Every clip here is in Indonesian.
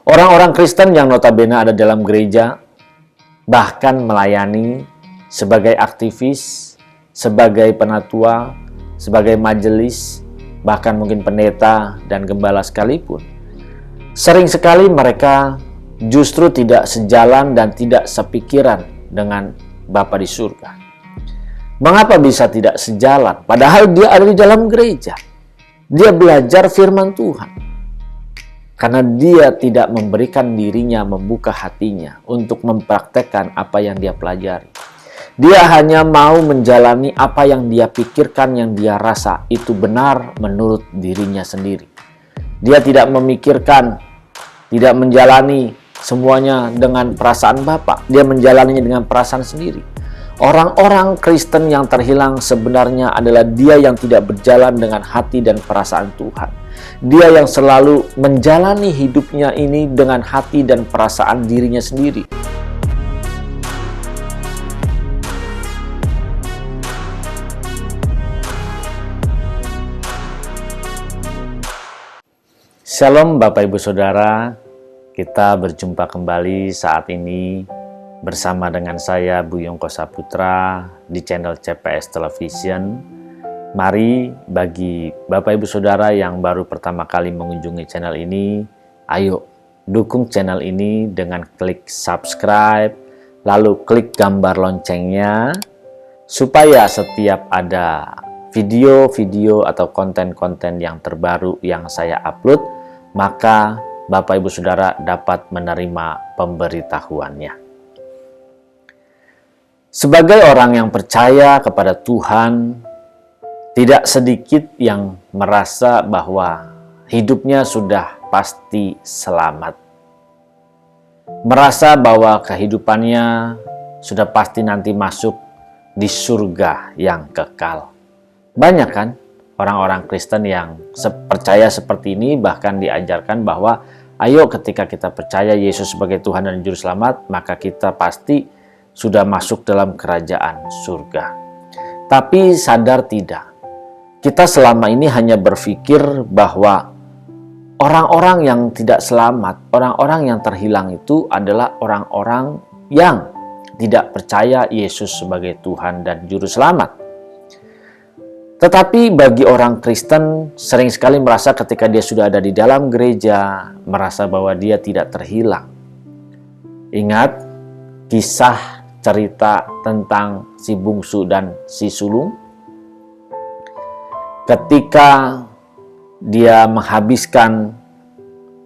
Orang-orang Kristen yang notabene ada dalam gereja, bahkan melayani sebagai aktivis, sebagai penatua, sebagai majelis, bahkan mungkin pendeta dan gembala sekalipun. Sering sekali mereka justru tidak sejalan dan tidak sepikiran dengan Bapa di surga. Mengapa bisa tidak sejalan? Padahal dia ada di dalam gereja. Dia belajar firman Tuhan. Karena dia tidak memberikan dirinya, membuka hatinya untuk mempraktekkan apa yang dia pelajari. Dia hanya mau menjalani apa yang dia pikirkan, yang dia rasa itu benar menurut dirinya sendiri. Dia tidak memikirkan, tidak menjalani semuanya dengan perasaan Bapa. Dia menjalaninya dengan perasaan sendiri. Orang-orang Kristen yang terhilang sebenarnya adalah dia yang tidak berjalan dengan hati dan perasaan Tuhan. Dia yang selalu menjalani hidupnya ini dengan hati dan perasaan dirinya sendiri. Shalom Bapak Ibu Saudara, kita berjumpa kembali saat ini bersama dengan saya Buyung Kosaputra di channel CPS Television. Mari bagi Bapak Ibu Saudara yang baru pertama kali mengunjungi channel ini, ayo dukung channel ini dengan klik subscribe, lalu klik gambar loncengnya, supaya setiap ada video-video atau konten-konten yang terbaru yang saya upload, maka Bapak Ibu Saudara dapat menerima pemberitahuannya. Sebagai orang yang percaya kepada Tuhan, tidak sedikit yang merasa bahwa hidupnya sudah pasti selamat. Merasa bahwa kehidupannya sudah pasti nanti masuk di surga yang kekal. Banyak kan orang-orang Kristen yang percaya seperti ini, bahkan diajarkan bahwa ayo ketika kita percaya Yesus sebagai Tuhan dan Juru Selamat, maka kita pasti sudah masuk dalam kerajaan surga. Tapi sadar tidak, kita selama ini hanya berpikir bahwa orang-orang yang tidak selamat, orang-orang yang terhilang itu adalah orang-orang yang tidak percaya Yesus sebagai Tuhan dan Juru Selamat. Tetapi bagi orang Kristen sering sekali merasa ketika dia sudah ada di dalam gereja, merasa bahwa dia tidak terhilang. Ingat kisah cerita tentang si bungsu dan si sulung? Ketika dia menghabiskan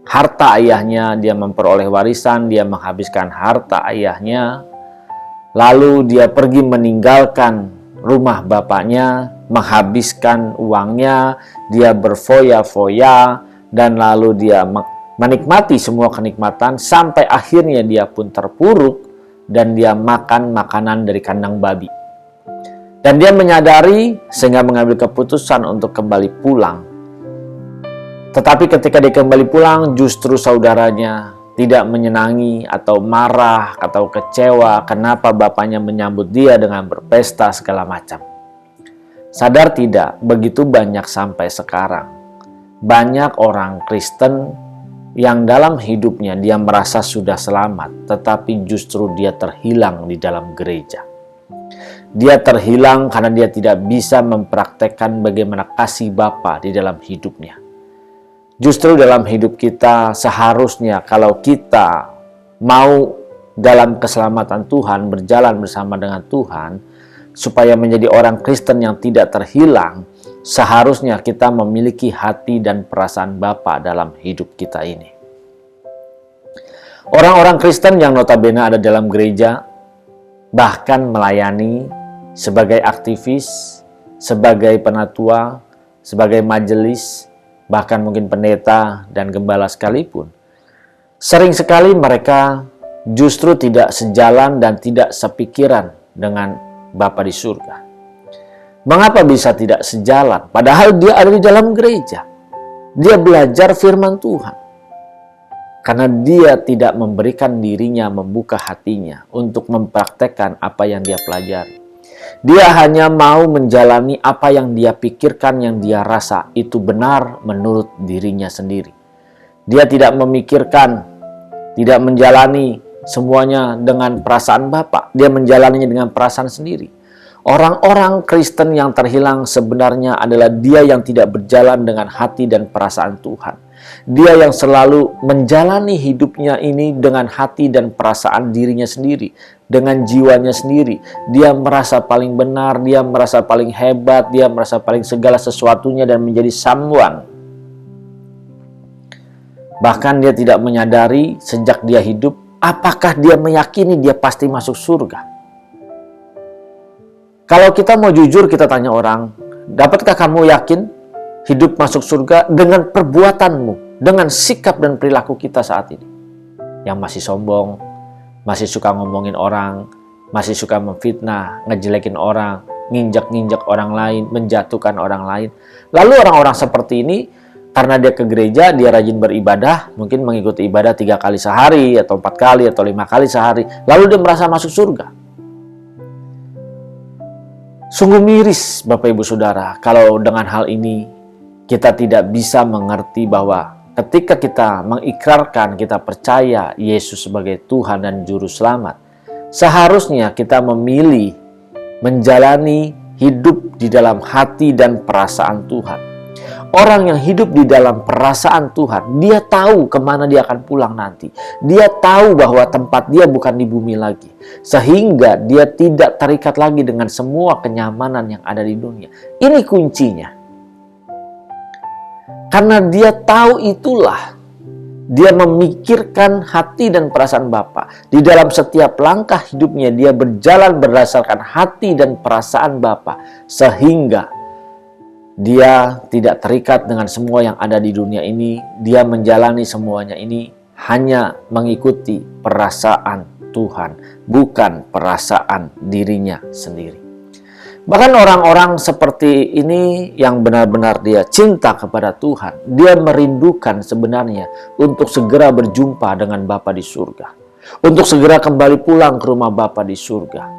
harta ayahnya, dia memperoleh warisan, dia menghabiskan harta ayahnya, lalu dia pergi meninggalkan rumah bapaknya, menghabiskan uangnya, dia berfoya-foya, dan lalu dia menikmati semua kenikmatan, sampai akhirnya dia pun terpuruk, dan dia makan makanan dari kandang babi. Dan dia menyadari sehingga mengambil keputusan untuk kembali pulang. Tetapi ketika dia kembali pulang, justru saudaranya tidak menyenangi atau marah atau kecewa kenapa bapaknya menyambut dia dengan berpesta segala macam. Sadar tidak, begitu banyak sampai sekarang. Banyak orang Kristen yang dalam hidupnya dia merasa sudah selamat, tetapi justru dia terhilang di dalam gereja. Dia terhilang karena dia tidak bisa mempraktekkan bagaimana kasih Bapa di dalam hidupnya. Justru dalam hidup kita seharusnya kalau kita mau dalam keselamatan Tuhan, berjalan bersama dengan Tuhan, supaya menjadi orang Kristen yang tidak terhilang, seharusnya kita memiliki hati dan perasaan Bapa dalam hidup kita ini. Orang-orang Kristen yang notabene ada dalam gereja, bahkan melayani sebagai aktivis, sebagai penatua, sebagai majelis, bahkan mungkin pendeta dan gembala sekalipun. Sering sekali mereka justru tidak sejalan dan tidak sepikiran dengan Bapa di surga. Mengapa bisa tidak sejalan? Padahal dia ada di dalam gereja. Dia belajar firman Tuhan. Karena dia tidak memberikan dirinya, membuka hatinya untuk mempraktekkan apa yang dia pelajari. Dia hanya mau menjalani apa yang dia pikirkan, yang dia rasa itu benar menurut dirinya sendiri. Dia tidak memikirkan, tidak menjalani semuanya dengan perasaan Bapa, dia menjalaninya dengan perasaan sendiri. Orang-orang Kristen yang terhilang sebenarnya adalah dia yang tidak berjalan dengan hati dan perasaan Tuhan. Dia yang selalu menjalani hidupnya ini dengan hati dan perasaan dirinya sendiri, dengan jiwanya sendiri. Dia merasa paling benar, dia merasa paling hebat, dia merasa paling segala sesuatunya dan menjadi someone. Bahkan dia tidak menyadari sejak dia hidup, apakah dia meyakini dia pasti masuk surga. Kalau kita mau jujur, kita tanya orang, dapatkah kamu yakin hidup masuk surga dengan perbuatanmu, dengan sikap dan perilaku kita saat ini? Yang masih sombong, masih suka ngomongin orang, masih suka memfitnah, ngejelekin orang, nginjak-nginjak orang lain, menjatuhkan orang lain. Lalu orang-orang seperti ini, karena dia ke gereja, dia rajin beribadah, mungkin mengikuti ibadah 3 kali sehari, atau 4 kali, atau 5 kali sehari, lalu dia merasa masuk surga. Sungguh miris Bapak Ibu Saudara, kalau dengan hal ini kita tidak bisa mengerti bahwa ketika kita mengikrarkan, kita percaya Yesus sebagai Tuhan dan Juru Selamat, seharusnya kita memilih menjalani hidup di dalam hati dan perasaan Tuhan. Orang yang hidup di dalam perasaan Tuhan, dia tahu kemana dia akan pulang nanti. Dia tahu bahwa tempat dia bukan di bumi lagi. Sehingga dia tidak terikat lagi dengan semua kenyamanan yang ada di dunia. Ini kuncinya. Karena dia tahu itulah, dia memikirkan hati dan perasaan Bapa. Di dalam setiap langkah hidupnya, dia berjalan berdasarkan hati dan perasaan Bapa. Sehingga dia tidak terikat dengan semua yang ada di dunia ini. Dia menjalani semuanya ini hanya mengikuti perasaan Tuhan, bukan perasaan dirinya sendiri. Bahkan orang-orang seperti ini yang benar-benar dia cinta kepada Tuhan, dia merindukan sebenarnya untuk segera berjumpa dengan Bapa di surga, untuk segera kembali pulang ke rumah Bapa di surga.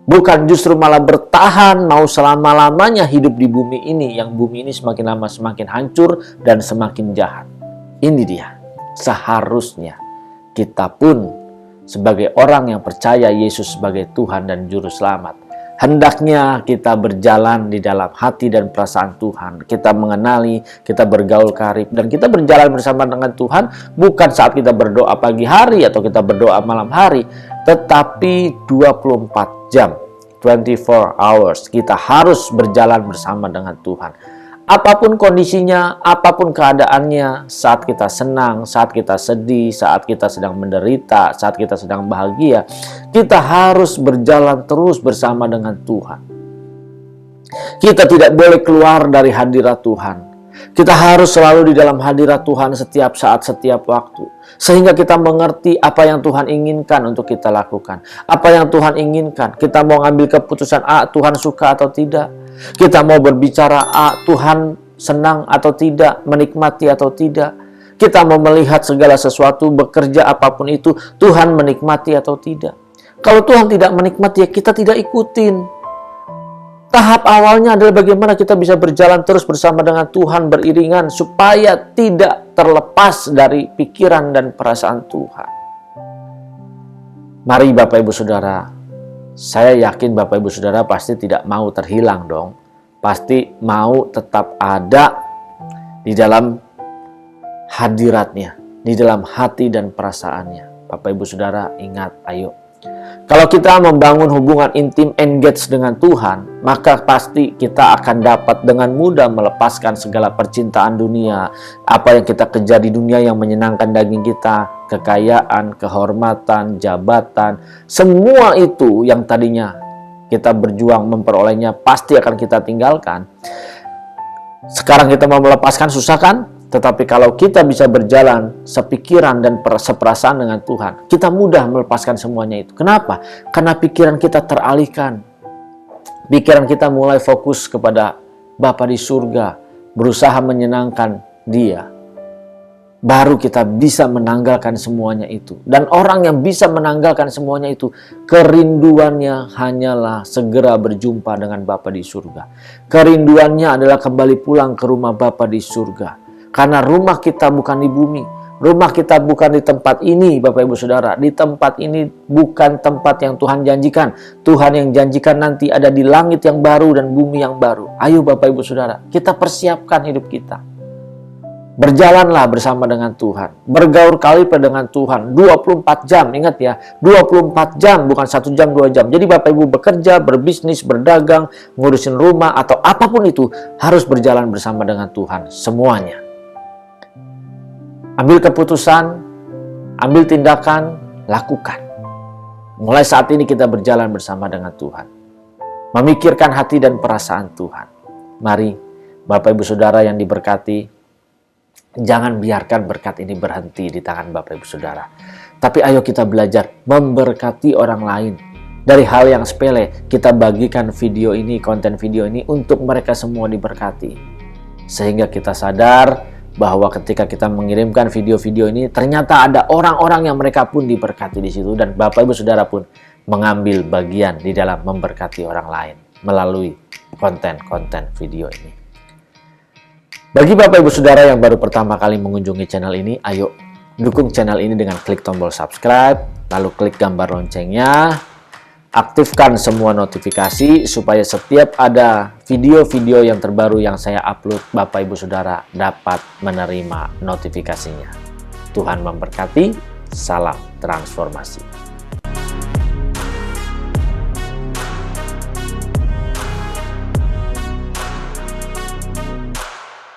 Bukan justru malah bertahan mau selama-lamanya hidup di bumi ini, yang bumi ini semakin lama semakin hancur dan semakin jahat. Ini dia, seharusnya kita pun sebagai orang yang percaya Yesus sebagai Tuhan dan Juru Selamat, hendaknya kita berjalan di dalam hati dan perasaan Tuhan. Kita mengenali, kita bergaul karib, dan kita berjalan bersama dengan Tuhan bukan saat kita berdoa pagi hari atau kita berdoa malam hari, tetapi 24 jam, 24 hours, kita harus berjalan bersama dengan Tuhan. Apapun kondisinya, apapun keadaannya, saat kita senang, saat kita sedih, saat kita sedang menderita, saat kita sedang bahagia, kita harus berjalan terus bersama dengan Tuhan. Kita tidak boleh keluar dari hadirat Tuhan. Kita harus selalu di dalam hadirat Tuhan setiap saat, setiap waktu. Sehingga kita mengerti apa yang Tuhan inginkan untuk kita lakukan. Apa yang Tuhan inginkan. Kita mau ngambil keputusan A, Tuhan suka atau tidak. Kita mau berbicara A, Tuhan senang atau tidak, menikmati atau tidak. Kita mau melihat segala sesuatu, bekerja apapun itu, Tuhan menikmati atau tidak. Kalau Tuhan tidak menikmati, ya kita tidak ikutin. Tahap awalnya adalah bagaimana kita bisa berjalan terus bersama dengan Tuhan beriringan supaya tidak terlepas dari pikiran dan perasaan Tuhan. Mari Bapak Ibu Saudara, saya yakin Bapak Ibu Saudara pasti tidak mau terhilang dong. Pasti mau tetap ada di dalam hadiratnya, di dalam hati dan perasaannya. Bapak Ibu Saudara ingat, ayo. Kalau kita membangun hubungan intim, engage dengan Tuhan, maka pasti kita akan dapat dengan mudah melepaskan segala percintaan dunia. Apa yang kita kejar di dunia yang menyenangkan daging kita, kekayaan, kehormatan, jabatan, semua itu yang tadinya kita berjuang memperolehnya pasti akan kita tinggalkan. Sekarang kita mau melepaskan, susah kan? Tetapi kalau kita bisa berjalan sepikiran dan seperasaan dengan Tuhan, kita mudah melepaskan semuanya itu. Kenapa? Karena pikiran kita teralihkan. Pikiran kita mulai fokus kepada Bapa di surga, berusaha menyenangkan Dia. Baru kita bisa menanggalkan semuanya itu. Dan orang yang bisa menanggalkan semuanya itu, kerinduannya hanyalah segera berjumpa dengan Bapa di surga. Kerinduannya adalah kembali pulang ke rumah Bapa di surga. Karena rumah kita bukan di bumi, Rumah kita bukan di tempat ini, Bapak Ibu Saudara. Di tempat ini bukan tempat yang Tuhan janjikan. Tuhan yang janjikan nanti ada di langit yang baru dan bumi yang baru. Ayo Bapak Ibu Saudara, kita persiapkan hidup kita. Berjalanlah bersama dengan Tuhan. Bergaul kali dengan Tuhan. 24 jam, ingat ya. 24 jam, bukan 1 jam, 2 jam. Jadi Bapak Ibu bekerja, berbisnis, berdagang, ngurusin rumah, atau apapun itu, harus berjalan bersama dengan Tuhan. Semuanya. Ambil keputusan, ambil tindakan, lakukan. Mulai saat ini kita berjalan bersama dengan Tuhan. Memikirkan hati dan perasaan Tuhan. Mari, Bapak Ibu Saudara yang diberkati, jangan biarkan berkat ini berhenti di tangan Bapak Ibu Saudara. Tapi ayo kita belajar memberkati orang lain. Dari hal yang sepele, kita bagikan video ini, konten video ini untuk mereka semua diberkati. Sehingga kita sadar bahwa ketika kita mengirimkan video-video ini, ternyata ada orang-orang yang mereka pun diberkati di situ, dan Bapak Ibu Saudara pun mengambil bagian di dalam memberkati orang lain melalui konten-konten video ini. Bagi Bapak Ibu Saudara yang baru pertama kali mengunjungi channel ini, ayo dukung channel ini dengan klik tombol subscribe, lalu klik gambar loncengnya, aktifkan semua notifikasi supaya setiap ada video-video yang terbaru yang saya upload, Bapak Ibu Saudara dapat menerima notifikasinya. Tuhan memberkati, salam transformasi.